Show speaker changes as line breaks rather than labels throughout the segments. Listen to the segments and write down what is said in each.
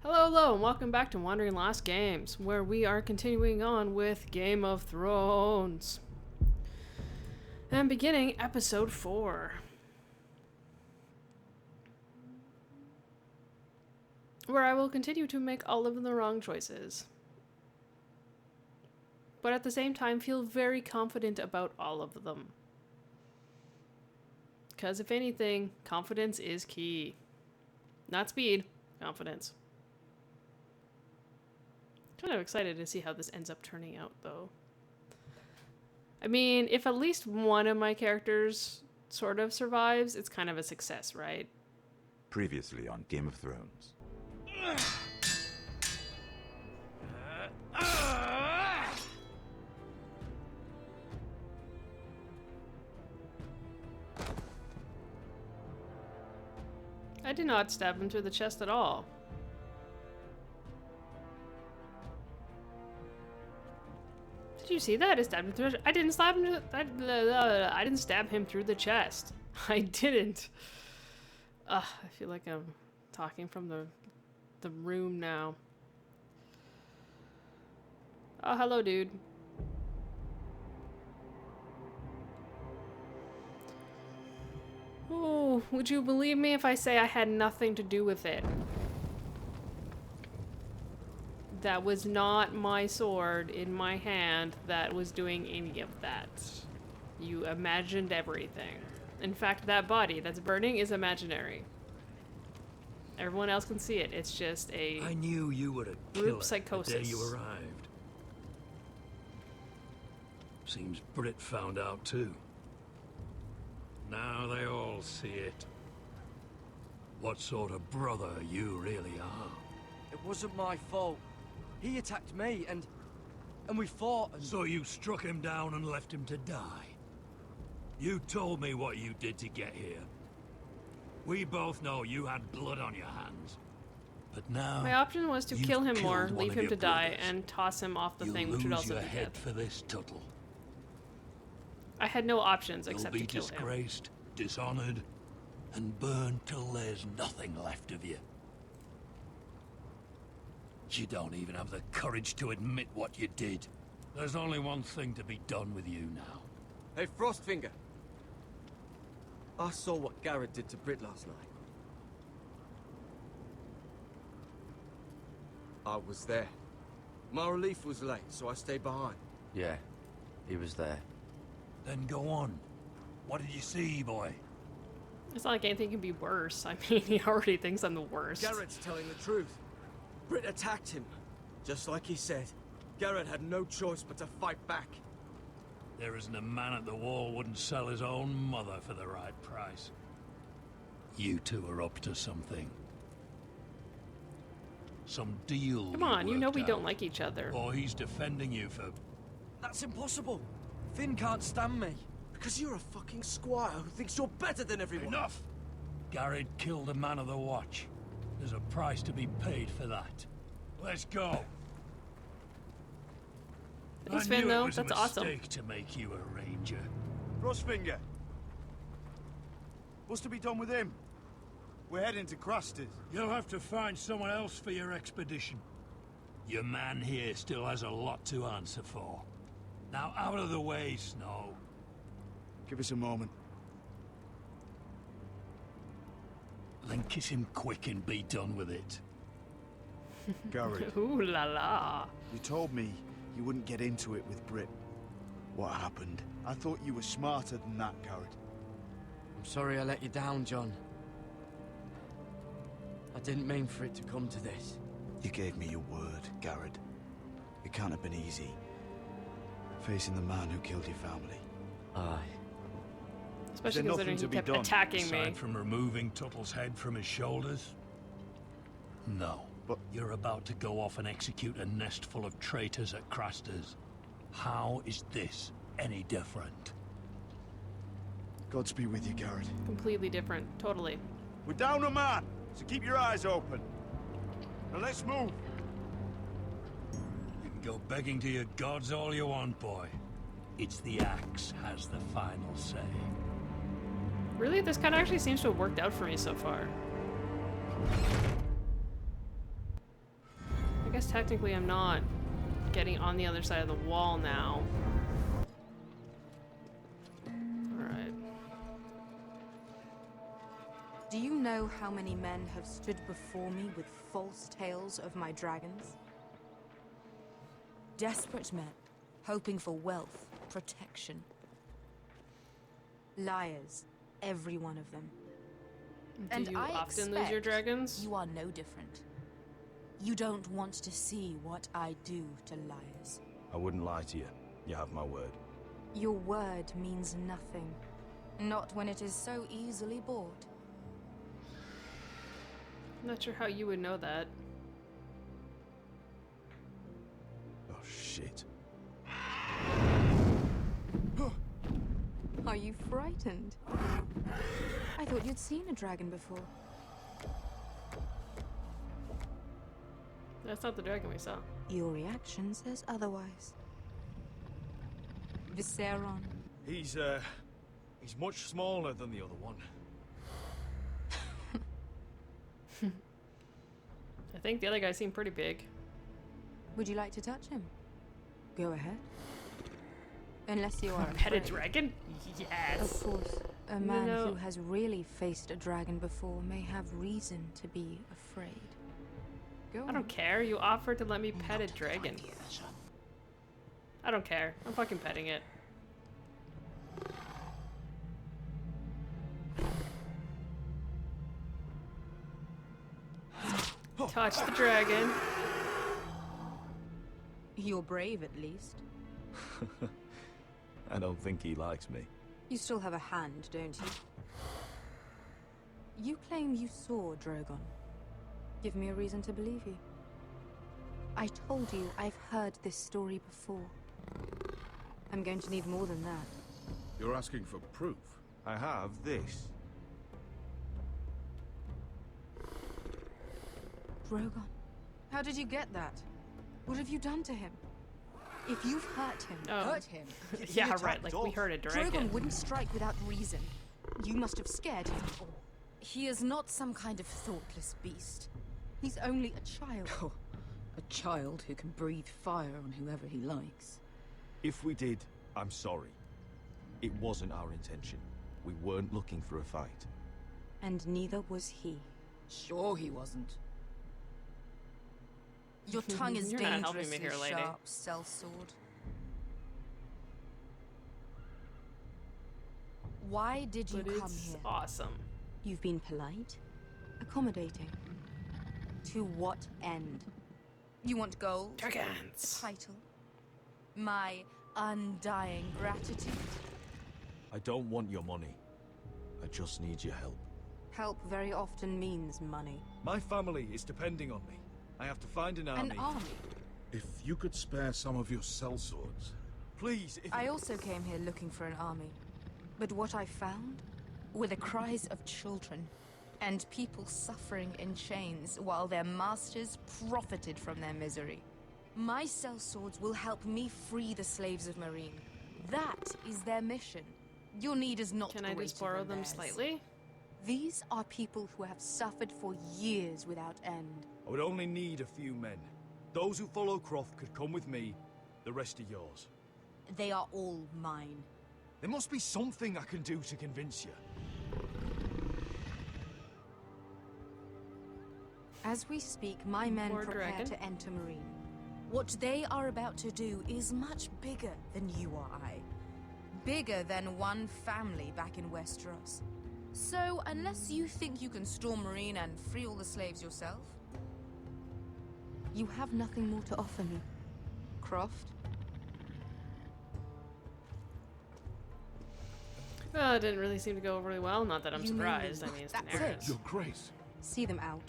Hello, hello, and welcome back to Wandering Lost Games, where we are continuing on with Game of Thrones. And beginning episode 4. Where I will continue to make all of the wrong choices. But at the same time, feel very confident about all of them. Because if anything, confidence is key. Not speed, confidence. Kind of excited to see how this ends up turning out, though. I mean, if at least one of my characters sort of survives, it's kind of a success, right?
Previously on Game of Thrones.
I did not stab him through the chest at all. Did you see that? I stabbed him through. I didn't stab him. I didn't stab him through the chest. I didn't. I feel like I'm talking from the room now. Oh, hello, dude. Oh, would you believe me if I say I had nothing to do with it? That was not my sword in my hand that was doing any of that. You imagined everything. In fact, that body that's burning is imaginary. Everyone else can see it. It's just a
I knew you were a
group
killer
psychosis.
the day you arrived. Seems Brit found out too. Now they all see it. What sort of brother you really are.
It wasn't my fault. He attacked me, and we fought, and...
So you struck him down and left him to die? You told me what you did to get here. We both know you had blood on your hands. But now...
My option was to
you've
kill him
killed
or
one
leave
of
him
your
to die
brothers.
and toss him off the
You'll
thing, which would
lose
also
your
be
head
dead.
for this, Tuttle.
I had no options
You'll
except
be
to kill him.
disgraced, dishonored, and burned till there's nothing left of you. You don't even have the courage to admit what you did. There's only one thing to be done with you now.
Hey, Frostfinger. I saw what Garrett did to Brit last night. I was there. My relief was late, so I stayed behind.
Yeah, he was there.
Then go on. What did you see, boy?
It's not like anything can be worse. I mean, he already thinks I'm the worst.
Garrett's telling the truth. Brit attacked him. Just like he said. Garrett had no choice but to fight back.
There isn't a man at the wall wouldn't sell his own mother for the right price. You two are up to something. Some deal.
Come on, you know we
worked
don't
out.
like each other.
Or he's defending you for...
That's impossible. Finn can't stand me. Because you're a fucking squire who thinks you're better than everyone.
Enough! Garrett killed a man of the watch. There's a price to be paid for that. Let's go.
Thanks,
I
Finn,
knew
though.
it was
That's
a
awesome.
mistake to make you a ranger.
Frostfinger. What's to be done with him? We're heading to Craster's.
You'll have to find someone else for your expedition. Your man here still has a lot to answer for. Now out of the way, Snow.
Give us a moment.
Then kiss him quick and be done with it.
Garrett,
Ooh la la.
you told me you wouldn't get into it with Brit. What happened? I thought you were smarter than that, Garrett.
I'm sorry I let you down, John. I didn't mean for it to come to this.
You gave me your word, Garrett. It can't have been easy. Facing the man who killed your family.
Aye.
Especially
there
considering
nothing to
he
be
kept
done,
attacking me.
Aside from removing Tuttle's head from his shoulders? No.
But-
You're about to go off and execute a nest full of traitors at Craster's. How is this any different?
Godspeed with you, Garrett.
Completely different. Totally.
We're down a man, so keep your eyes open. Now let's move.
You can go begging to your gods all you want, boy. It's the axe has the final say.
Really, this kind of actually seems to have worked out for me so far. guess technically I'm not getting on the other side of the wall now. Alright.
Do you know how many men have stood before me with false tales of my dragons? Desperate men, hoping for wealth, protection. Liars, every one of them.
Do you often lose your dragons?
You are no different. You don't want to see what I do to liars.
I wouldn't lie to you. You have my word.
Your word means nothing. Not when it is so easily bought.
I'm not sure how you would know that.
Oh, shit.
Are you frightened? I thought you'd seen a dragon before.
That's not the dragon we saw.
Your reaction says otherwise. Visceron.
He's much smaller than the other one.
I think the other guy seemed pretty big.
Would you like to touch him? Go ahead. Unless you are
Pet a
afraid.
dragon? Yes.
Of course, a man
No.
who has really faced a dragon before may have reason to be afraid. Go
I
on.
don't care. You offered to let me pet a dragon. I don't care. I'm fucking petting it. Touch the dragon.
You're brave, at least.
I don't think he likes me.
You still have a hand, don't you? You claim you saw Drogon. Give me a reason to believe you. I told you I've heard this story before. I'm going to need more than that.
You're asking for proof.
I have this.
Drogon, how did you get that? What have you done to him? If you've hurt him,
Oh.
hurt him.
Yeah, right. Like we heard a dragon.
Drogon wouldn't strike without reason. You must have scared him. He is not some kind of thoughtless beast. He's only a child.
Oh, a child who can breathe fire on whoever he likes.
If we did, I'm sorry. It wasn't our intention. We weren't looking for a fight.
And neither was he.
Sure he wasn't.
Your tongue is
You're not helping
dangerously
me here, lady.
sharp, sellsword. Why did you
But
come
it's
here?
awesome.
You've been polite, accommodating. To what end? You want gold?
Dragons.
Title? My undying gratitude?
I don't want your money. I just need your help.
Help very often means money.
My family is depending on me. I have to find an army.
An army?
If you could spare some of your sellswords.
Please, if
I also came here looking for an army. But what I found were the cries of children and people suffering in chains while their masters profited from their misery. My sellswords will help me free the slaves of Marine. That is their mission. Your need is not
Can I just
greater
borrow
than
them
theirs.
slightly?
These are people who have suffered for years without end.
I would only need a few men. Those who follow Croft could come with me. The rest are yours.
They are all mine.
There must be something I can do to convince you.
As we speak, my men
More
prepare
dragon?
to enter Marine. What they are about to do is much bigger than you or I. Bigger than one family back in Westeros. So, unless you think you can storm Marine and free all the slaves yourself, you have nothing more to offer me. Croft?
Well, it didn't really seem to go really well. Not that I'm
You mean
surprised.
me.
I mean, it's
That's
Daenerys.
Your Grace.
See them out.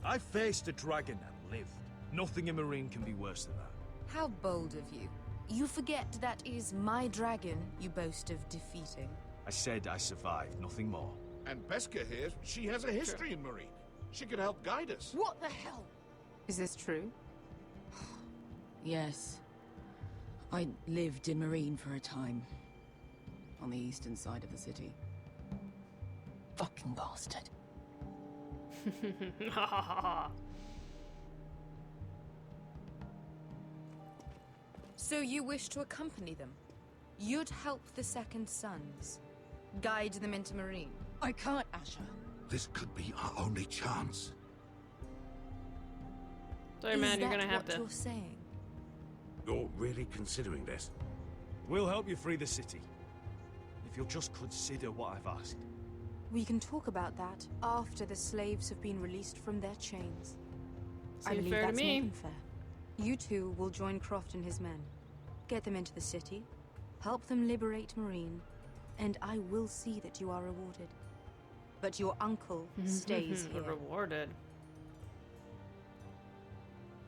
I faced a dragon and lived. Nothing in Marine can be worse than that.
How bold of you. You forget that is my dragon you boast of defeating.
I said I survived, nothing more.
And Beskha here, she has a history in Marine. She could help guide us.
What the hell? Is this true?
Yes. I lived in Marine for a time. On the eastern side of the city. Fucking bastard.
So you wish to accompany them? You'd help the Second Sons. Guide them into Marine.
I can't, Asher.
This could be our only chance.
Sorry, man, you're gonna have
Is that
to.
what you're saying?
You're really considering this?
We'll help you free the city. If you'll just consider what I've asked.
We can talk about that after the slaves have been released from their chains. I
Seems
believe
fair to
that's
me.
more than fair. You two will join Croft and his men. Get them into the city, help them liberate Marine, and I will see that you are rewarded. But your uncle stays here.
Rewarded.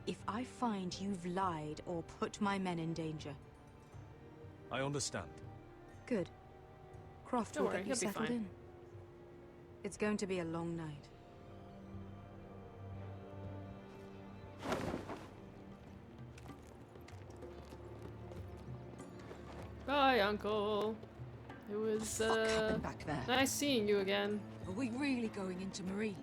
If I find you've lied or put my men in danger,
I understand.
good. Croft
Don't
will
worry,
get you
he'll be
settled
fine.
in. It's going to be a long night.
Bye, Uncle. It was
What happened back there?
nice seeing you again.
Are we really going into Marine?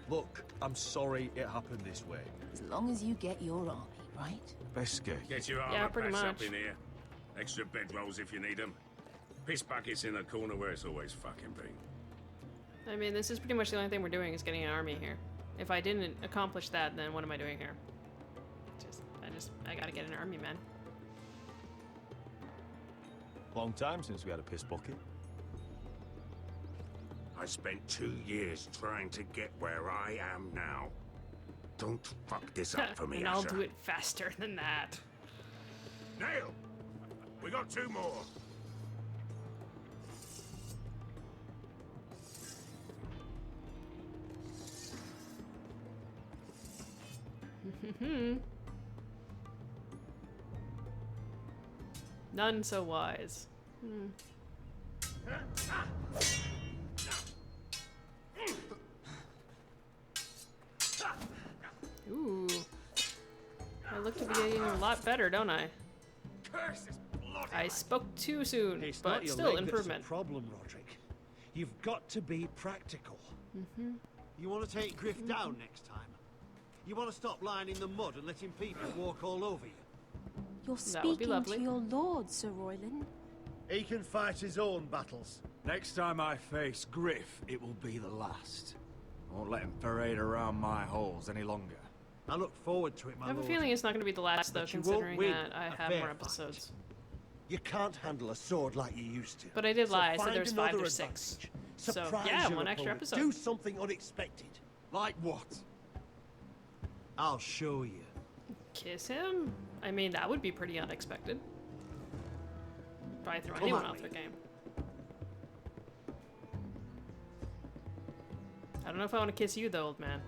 Look, I'm sorry it happened this way.
As long as you get your army, right?
Best get
Get your
Yeah,
armor
pretty
packs
much.
up in here. Extra bedrolls if you need them. Piss buckets in the corner where it's always fucking been.
I mean, this is pretty much the only thing we're doing is getting an army here. If I didn't accomplish that, then what am I doing here? I gotta get an army, man.
Long time since we had a piss bucket.
I spent 2 years trying to get where I am now. Don't fuck this up for me,
And I'll
Asher.
do it faster than that.
Nail! We got 2 more.
None so wise. Ooh. I look to be getting a lot better, don't I?
Curse this bloody
I spoke too soon,
It's not
but
your
still
leg
improvement.
That's the problem, Roderick. You've got to be practical. You want to take Griff down next time? You want to stop lying in the mud and letting people walk all over you?
You're
That would be
speaking
lovely.
to your lord, Sir Royland.
He can fight his own battles.
Next time I face Griff, it will be the last. I won't let him parade around my halls any longer.
I look forward to it, my
I have a
lord.
feeling it's not going to be the last, though,
But you won't
considering
win
that I
a
have
fair
more
fight.
episodes.
You can't handle a sword like you used to.
But I did lie, I said
find
there's 5
another
or 6.
advantage.
So,
Surprise
yeah,
your
1 extra
opponent.
episode.
Do something unexpected.
Like what?
I'll show you.
Kiss him? I mean, that would be pretty unexpected. Probably throw
Come
anyone
on,
off the
mate.
game. I don't know if I want to kiss you, though, old man.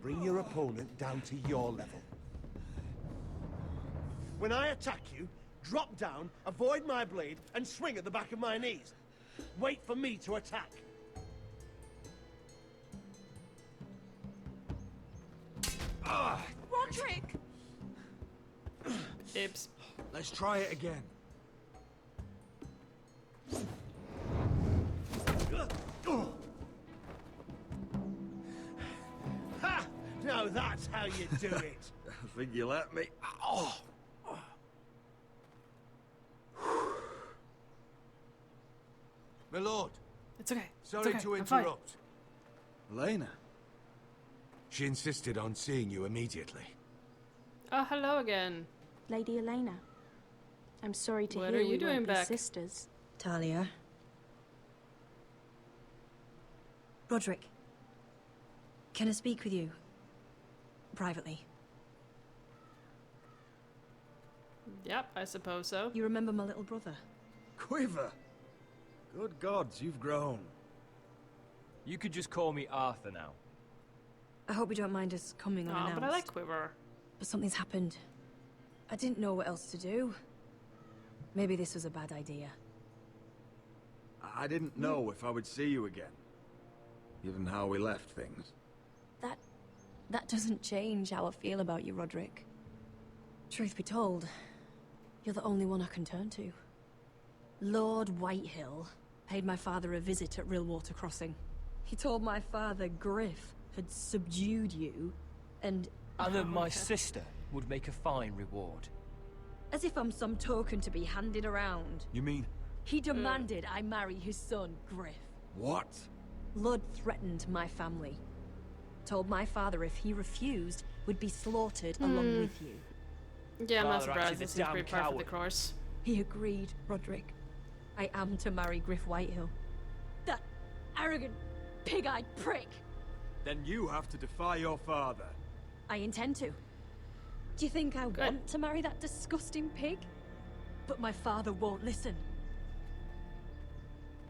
Bring your opponent down to your level. When I attack you, drop down, avoid my blade, and swing at the back of my knees. Wait for me to attack.
Roderick!
Ibs.
Let's try it again.
Ha! Now that's how you do it.
I think you let me. Oh!
My lord,
It's okay.
sorry
it's okay.
to
I'm fine.
interrupt.
Elena.
She insisted on seeing you immediately.
Oh, hello again.
Lady Elena. I'm sorry to
What
hear
are you
we
doing
won't be
back?
sisters.
Talia. Roderick. Can I speak with you? Privately.
Yep, I suppose so.
You remember my little brother?
Quiver. Good gods, you've grown.
You could just call me Arthur now.
I hope you don't mind us coming
Oh,
unannounced.
but I like Quiver.
But something's happened. I didn't know what else to do. Maybe this was a bad idea.
I didn't know if I would see you again. Given how we left things.
That doesn't change how I feel about you, Roderick. Truth be told, you're the only one I can turn to. Lord Whitehill paid my father a visit at Rillwater Crossing. He told my father, Griff, had subdued you, and...
And then my sister would make a fine reward.
As if I'm some token to be handed around.
You mean...
He demanded I marry his son, Griff.
What?
Lud threatened my family. Told my father if he refused, would be slaughtered along with you.
Yeah, I'm not
Father
surprised.
acted
This
a
seems
damn
pretty par for the
coward.
course.
He agreed, Roderick. I am to marry Griff Whitehill. That arrogant, pig-eyed prick!
Then you have to defy your father.
I intend to. Do you think I want to marry that disgusting pig? But my father won't listen.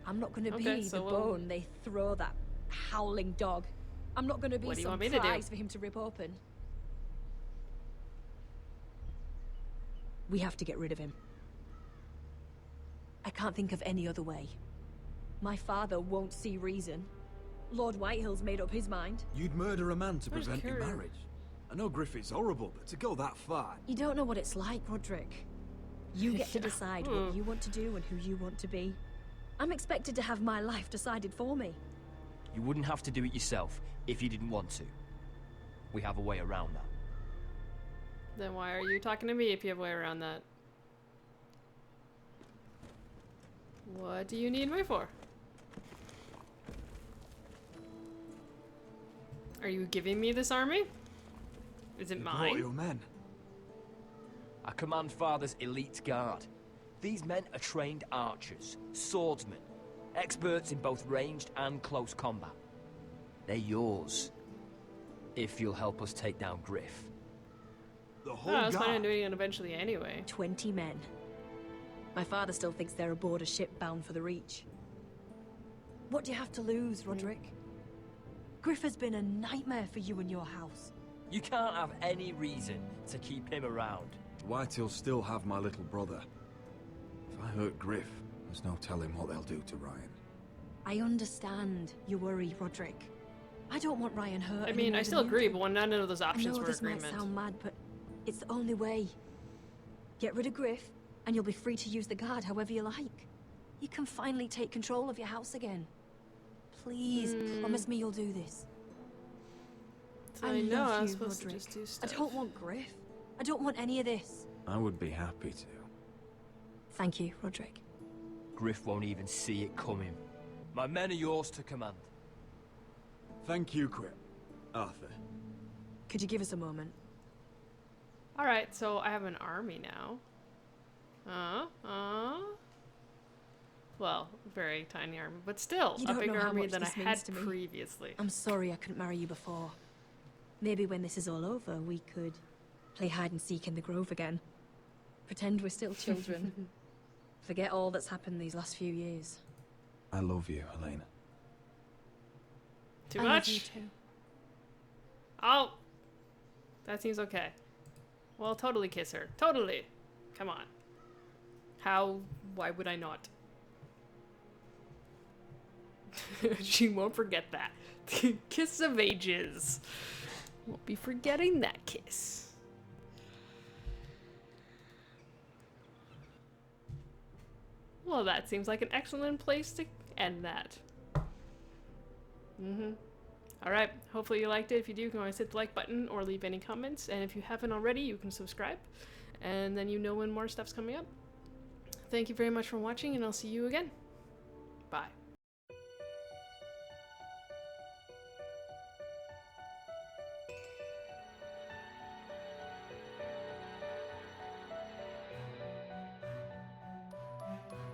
I'm not gonna be the bone they throw that howling dog. I'm not gonna be
What do you
some
want me to do?
prize for him to rip open. We have to get rid of him. I can't think of any other way. My father won't see reason. Lord Whitehill's made up his mind.
You'd murder a man to
Where's
prevent your
Kieran?
marriage. I know Griffith's horrible, but to go that far...
You don't know what it's like, Roderick. You get to decide what you want to do and who you want to be. I'm expected to have my life decided for me.
You wouldn't have to do it yourself if you didn't want to. We have a way around that.
Then why are you talking to me if you have a way around that? What do you need me for? Are you giving me this army? Is it
Brought
mine?
your men.
I command Father's elite guard. These men are trained archers, swordsmen, experts in both ranged and close combat. They're yours, if you'll help us take down Griff.
The whole
I was planning on
guard.
doing it eventually anyway.
20 men. My father still thinks they're aboard a ship bound for the Reach. What do you have to lose, Roderick? Griff has been a nightmare for you and your house.
You can't have any reason to keep him around.
Whitehill'll still have my little brother. If I hurt Griff, there's no telling what they'll do to Ryan.
I understand your worry, Roderick. I don't want Ryan hurt.
I mean, I still agree, but none of those
I
options
know
were
this
agreement.
might sound mad, but it's the only way. Get rid of Griff, and you'll be free to use the guard however you like. You can finally take control of your house again. Please, promise me you'll do this.
I know,
love
I was
you,
supposed to
Roderick.
just do stuff.
I don't want Griff. I don't want any of this.
I would be happy to.
Thank you, Roderick.
Griff won't even see it coming. My men are yours to command.
Thank you, Quip. Arthur.
Could you give us a moment?
Alright, so I have an army now. Well, very tiny army, but still
You
a
don't
bigger
know how
army
much
than I
this
had
means to me.
previously.
I'm sorry I couldn't marry you before. Maybe when this is all over, we could play hide and seek in the grove again. Pretend we're still children. Forget all that's happened these last few years.
I love you, Elena.
Too
I
much?
love you too.
Oh! That seems okay. Well, totally kiss her. Totally! Come on. How? Why would I not? She won't forget that. Kiss of ages. Won't be forgetting that kiss. Well, that seems like an excellent place to end that. Alright, hopefully you liked it. If you do, you can always hit the like button or leave any comments. And if you haven't already, you can subscribe. And then you know when more stuff's coming up. Thank you very much for watching, and I'll see you again.